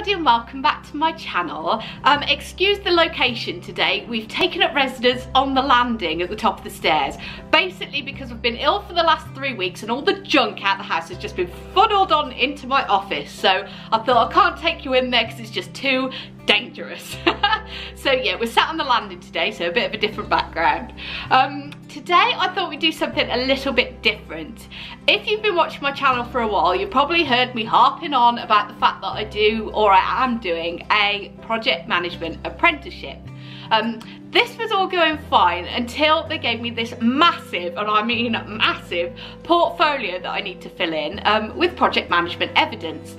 everybody and welcome back to my channel. Excuse the location today. We've taken up residence on the landing at the top of the stairs. Basically because I've been ill for the last 3 weeks and all the junk out of the house has just been funneled on into my office. So I thought I can't take you in there because it's just too dangerous. So yeah, we're sat on the landing today, so a bit of a different background. Today I thought we'd do something a little bit different. If you've been watching my channel for a while, you've probably heard me harping on about the fact that I do, or I am doing, a project management apprenticeship. This was all going fine until they gave me this massive, and I mean massive, portfolio that I need to fill in with project management evidence.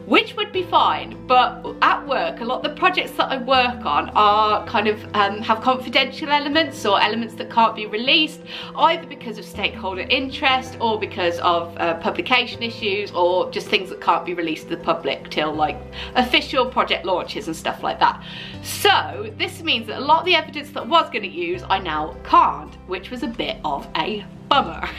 Which would be fine, but at work a lot of the projects that I work on are kind of have confidential elements or elements that can't be released, either because of stakeholder interest or because of publication issues, or just things that can't be released to the public till like official project launches and stuff like that. So this means that a lot of the evidence that I was going to use I now can't, which was a bit of a bummer.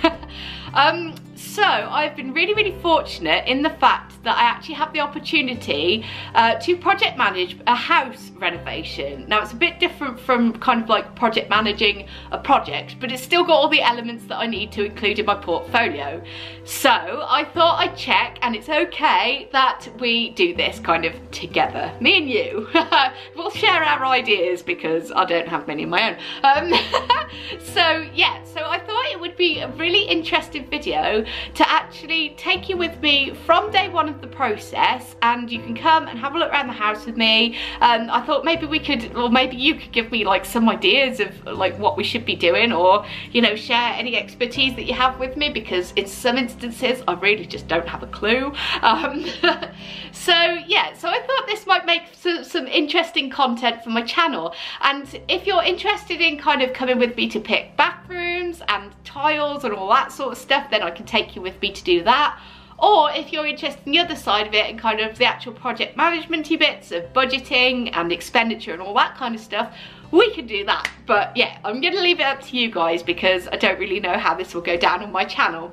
So I've been really fortunate in the fact that I actually have the opportunity to project manage a house renovation. Now it's a bit different from kind of like project managing a project, but it's still got all the elements that I need to include in my portfolio. So I thought I'd check, and it's okay that we do this kind of together, me and you. We'll share our ideas because I don't have many of my own. So yeah, so I thought it would be a really interesting video to actually take you with me from day one of the process, and you can come and have a look around the house with me. I thought maybe we could, or maybe you could give me like some ideas of like what we should be doing, or you know, share any expertise that you have with me, because in some instances I really just don't have a clue. So yeah, so I thought this might make some interesting content for my channel, and if you're interested in kind of coming with me to pick bathrooms and tiles and all that sort of stuff, then I can take you with me to do that. Or if you're interested in the other side of it and kind of the actual project management-y bits of budgeting and expenditure and all that kind of stuff, we can do that. But yeah, I'm going to leave it up to you guys because I don't really know how this will go down on my channel.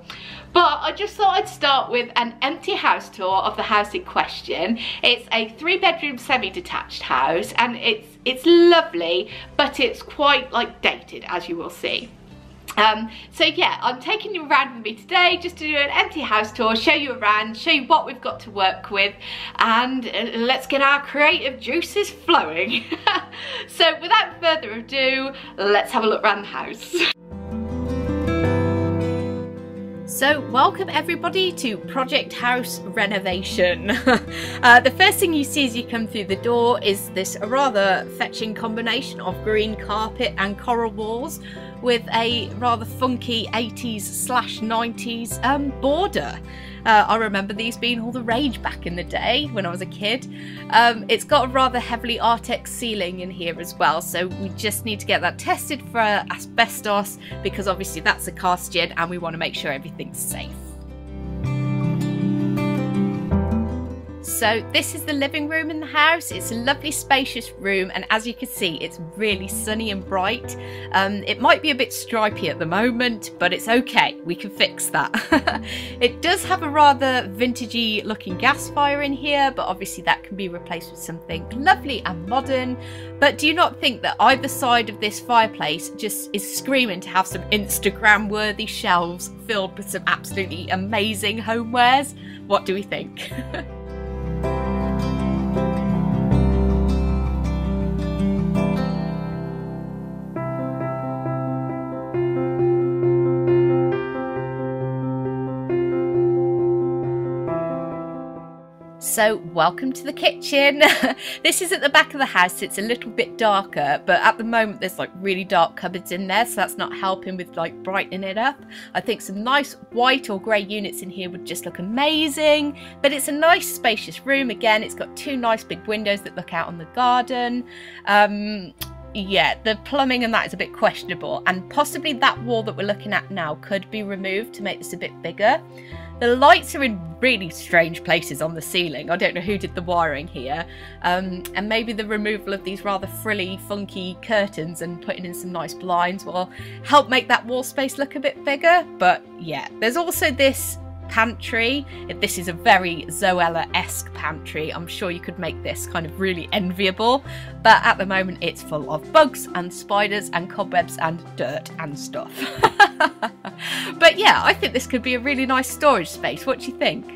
But I just thought I'd start with an empty house tour of the house in question. It's a 3-bedroom semi-detached house, and it's lovely, but it's quite like dated, as you will see. So yeah, I'm taking you around with me today just to do an empty house tour, show you around, show you what we've got to work with, and let's get our creative juices flowing. So without further ado, let's have a look around the house. So welcome everybody to Project House Renovation. The first thing you see as you come through the door is this rather fetching combination of green carpet and coral walls with a rather funky 80s/90s border. I remember these being all the rage back in the day when I was a kid. It's got a rather heavily Artex ceiling in here as well, so we just need to get that tested for asbestos, because obviously that's a carcinogen and we want to make sure everything's safe. So this is the living room in the house. It's a lovely spacious room, and as you can see, it's really sunny and bright. It might be a bit stripy at the moment, but it's okay, we can fix that. It does have a rather vintagey looking gas fire in here, but obviously that can be replaced with something lovely and modern. But do you not think that either side of this fireplace just is screaming to have some Instagram worthy shelves filled with some absolutely amazing homewares? What do we think? So welcome to the kitchen. This is at the back of the house. It's a little bit darker, but at the moment there's like really dark cupboards in there, so that's not helping with like brightening it up. I think some nice white or grey units in here would just look amazing, but it's a nice spacious room. Again, it's got 2 nice big windows that look out on the garden. Yeah, the plumbing and that is a bit questionable, and possibly that wall that we're looking at now could be removed to make this a bit bigger. The lights are in really strange places on the ceiling. I don't know who did the wiring here. And maybe the removal of these rather frilly, funky curtains and putting in some nice blinds will help make that wall space look a bit bigger. But yeah, there's also this pantry. This is a very Zoella-esque pantry. I'm sure you could make this kind of really enviable, but at the moment it's full of bugs and spiders and cobwebs and dirt and stuff. But yeah, I think this could be a really nice storage space. What do you think?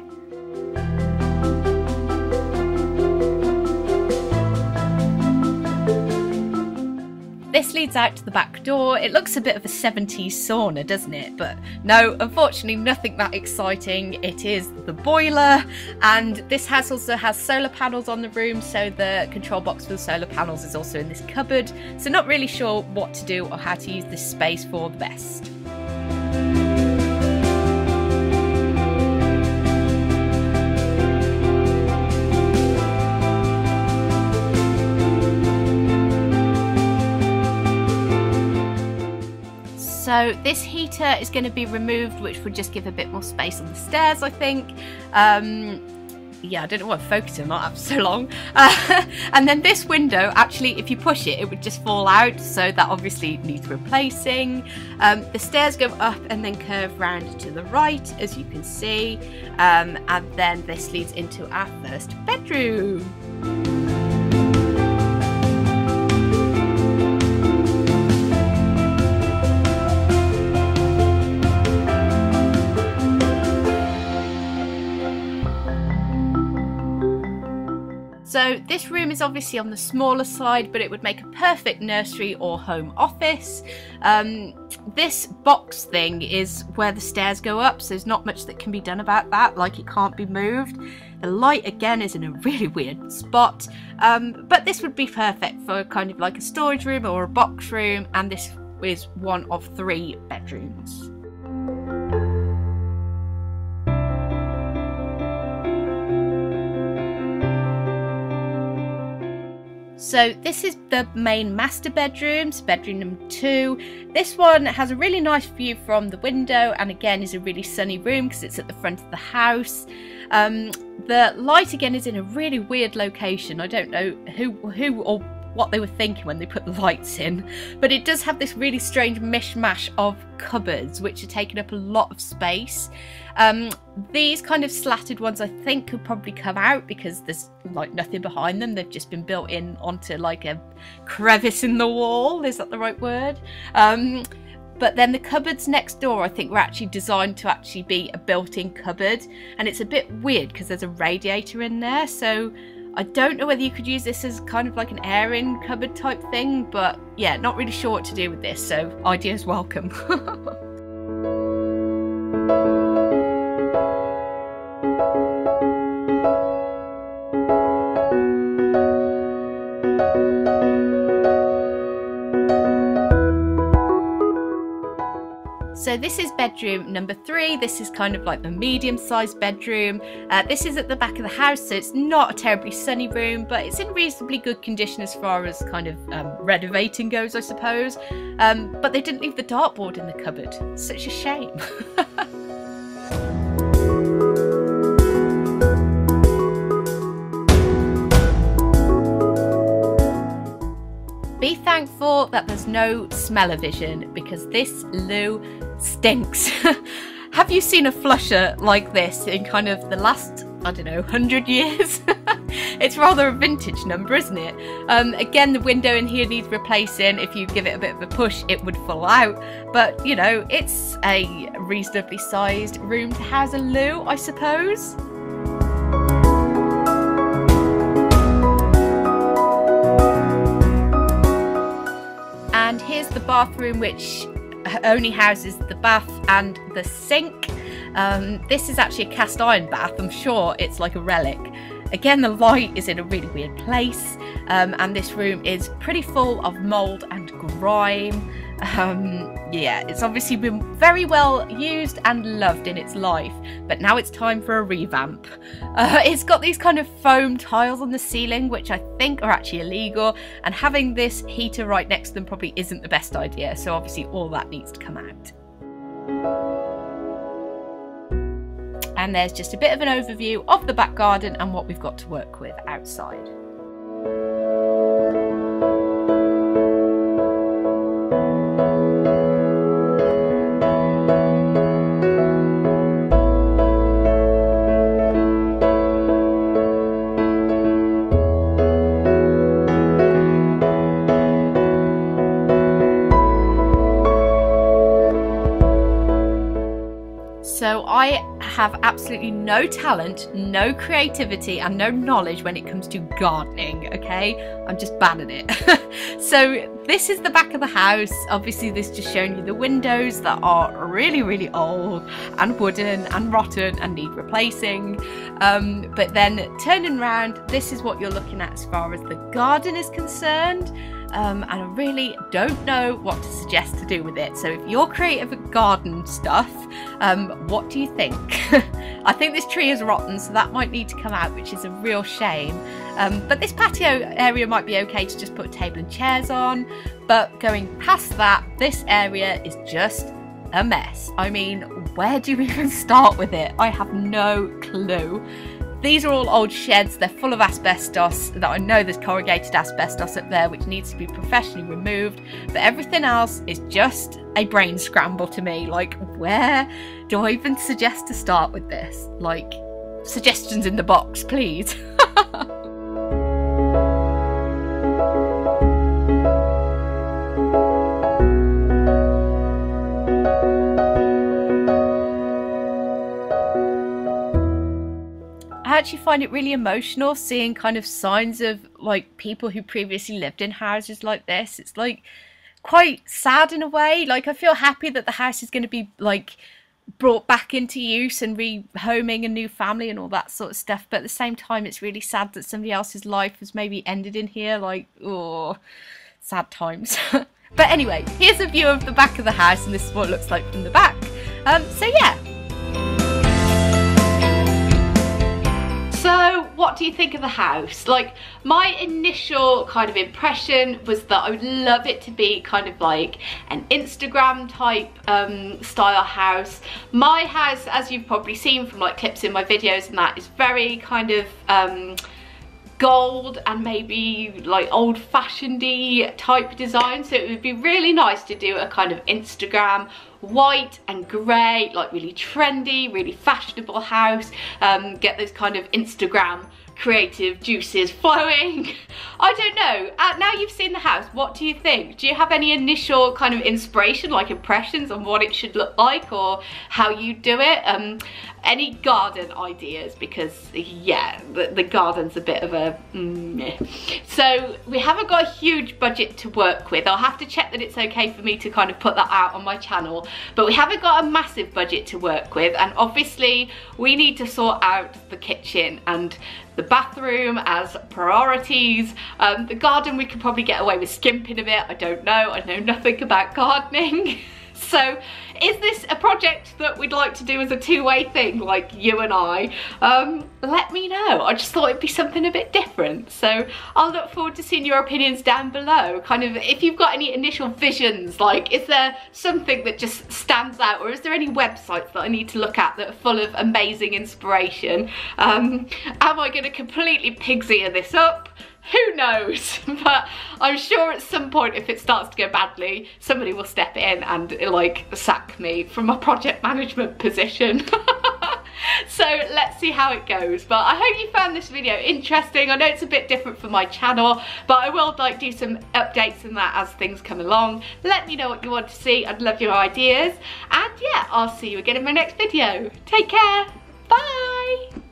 This leads out to the back door. It looks a bit of a 70s sauna, doesn't it? But no, unfortunately nothing that exciting. It is the boiler, and this house also has solar panels on the room, so the control box for the solar panels is also in this cupboard. So not really sure what to do or how to use this space for the best. So this heater is going to be removed, which would just give a bit more space on the stairs, I think. Yeah, I don't know what I'm focusing on after so long. And then this window, actually, if you push it, it would just fall out. So that obviously needs replacing. The stairs go up and then curve round to the right, as you can see. And then this leads into our first bedroom. So this room is obviously on the smaller side, but it would make a perfect nursery or home office. This box thing is where the stairs go up, so there's not much that can be done about that, like it can't be moved. The light again is in a really weird spot, but this would be perfect for kind of like a storage room or a box room, and this is one of 3 bedrooms. So this is the main master bedroom, so bedroom number 2. This one has a really nice view from the window, and again is a really sunny room because it's at the front of the house. The light again is in a really weird location. I don't know who or what they were thinking when they put the lights in, but it does have this really strange mishmash of cupboards which are taking up a lot of space. These kind of slatted ones I think could probably come out because there's like nothing behind them. They've just been built in onto like a crevice in the wall, is that the right word? But then the cupboards next door I think were actually designed to actually be a built-in cupboard, and it's a bit weird because there's a radiator in there, so I don't know whether you could use this as kind of like an air-in cupboard type thing, but yeah, not really sure what to do with this, so ideas welcome. So this is bedroom number 3. This is kind of like the medium-sized bedroom. This is at the back of the house, so it's not a terribly sunny room, but it's in reasonably good condition as far as kind of renovating goes, I suppose. But they didn't leave the dartboard in the cupboard. Such a shame. Be thankful that there's no smell-o-vision because this loo stinks. Have you seen a flusher like this in kind of the last, I don't know, 100 years? It's rather a vintage number, isn't it? Again, the window in here needs replacing. If you give it a bit of a push, it would fall out. But, you know, it's a reasonably sized room to house a loo, I suppose. And here's the bathroom, which only houses the bath and the sink. This is actually a cast iron bath. I'm sure it's like a relic. Again, the light is in a really weird place, and this room is pretty full of mould and grime. Yeah, it's obviously been very well used and loved in its life, but now it's time for a revamp. It's got these kind of foam tiles on the ceiling, which I think are actually illegal, and having this heater right next to them probably isn't the best idea, so obviously all that needs to come out. And there's just a bit of an overview of the back garden and what we've got to work with outside. have absolutely no talent, no creativity and no knowledge when it comes to gardening, okay? I'm just bad at it. So this is the back of the house. Obviously this just showing you the windows that are really old and wooden and rotten and need replacing. But then turning around, this is what you're looking at as far as the garden is concerned. And I really don't know what to suggest to do with it. So if you're creative at garden stuff, what do you think? I think this tree is rotten, so that might need to come out, which is a real shame. But this patio area might be okay to just put a table and chairs on. But going past that, this area is just a mess. I mean, where do you even start with it? I have no clue. These are all old sheds. They're full of asbestos. That I know there's corrugated asbestos up there, which needs to be professionally removed. But everything else is just a brain scramble to me. Like, where do I even suggest to start with this? Like, suggestions in the box, please. I actually find it really emotional seeing kind of signs of like people who previously lived in houses like this. It's like quite sad in a way. Like, I feel happy that the house is going to be like brought back into use and rehoming a new family and all that sort of stuff, but at the same time it's really sad that somebody else's life has maybe ended in here. Like, oh, sad times. But anyway, here's a view of the back of the house, and this is what it looks like from the back. So yeah. So what do you think of the house? Like, my initial kind of impression was that I would love it to be kind of like an Instagram type style house. My house, as you've probably seen from like clips in my videos and that, is very kind of gold and maybe like old-fashioned-y type design, so it would be really nice to do a kind of Instagram white and grey, like really trendy, really fashionable house. Get those kind of Instagram creative juices flowing. I don't know. Now you've seen the house, what do you think? Do you have any initial kind of inspiration, like impressions on what it should look like or how you do it? Any garden ideas? Because yeah, the garden's a bit of a So we haven't got a huge budget to work with. I'll have to check that it's okay for me to kind of put that out on my channel, but we haven't got a massive budget to work with, and obviously we need to sort out the kitchen and the bathroom as priorities. The garden we could probably get away with skimping a bit. I don't know. I know nothing about gardening. So is this a project that we'd like to do as a two-way thing, like you and I? Let me know. I just thought it'd be something a bit different. So I'll look forward to seeing your opinions down below. Kind of if you've got any initial visions, like is there something that just stands out, or is there any websites that I need to look at that are full of amazing inspiration? Am I going to completely pig's ear this up? Who knows? But I'm sure at some point, if it starts to go badly, somebody will step in and like sack me from my project management position. So let's see how it goes. But I hope you found this video interesting. I know it's a bit different from my channel, but I will like do some updates and that as things come along. Let me know what you want to see. I'd love your ideas. And yeah, I'll see you again in my next video. Take care. Bye.